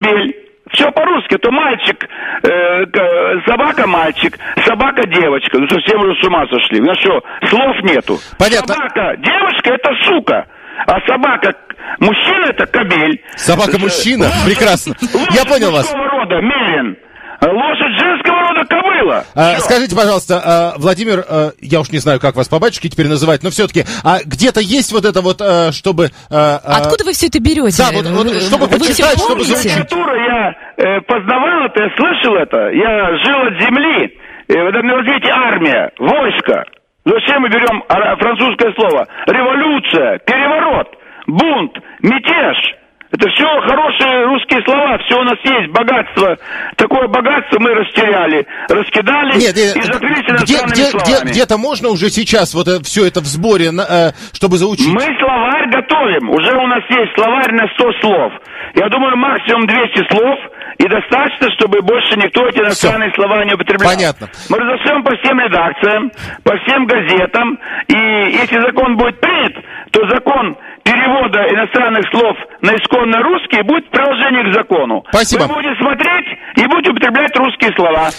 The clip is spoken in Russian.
кобель. Все по-русски, то мальчик, собака-мальчик, собака-девочка. Ну, совсем уже с ума сошли. Ну что, слов нету. Понятно. Собака-девочка – это сука. А собака-мужчина – это кобель. Собака-мужчина? Прекрасно. Я понял вас. Лошадь рода – мерин. Лошадь женского рода – кобыла. Скажите, пожалуйста, Владимир, я уж не знаю, как вас по батюшке теперь называть, но все-таки, где-то есть вот это вот, чтобы... Откуда вы все это берете? Да, вот чтобы почитать, чтобы заучить. Я познавал это, я слышал это. Я жил от земли. Возьмите армия, войско. Зачем мы берем французское слово? Революция, переворот, бунт, мятеж. Это все хорошие русские слова, все у нас есть, богатство. Такое богатство мы растеряли, раскидали и закрылись иностранными словами. Где-то можно уже сейчас вот все это в сборе, чтобы заучить? Мы словарь готовим, уже у нас есть словарь на 100 слов. Я думаю, максимум 200 слов, и достаточно, чтобы больше никто эти иностранные слова не употреблял. Понятно. Мы разошлем по всем редакциям, по всем газетам, и если закон будет принят, то закон перевода иностранных слов на исконно русские будет приложение к закону. Спасибо. Вы будете смотреть и будете употреблять русские слова.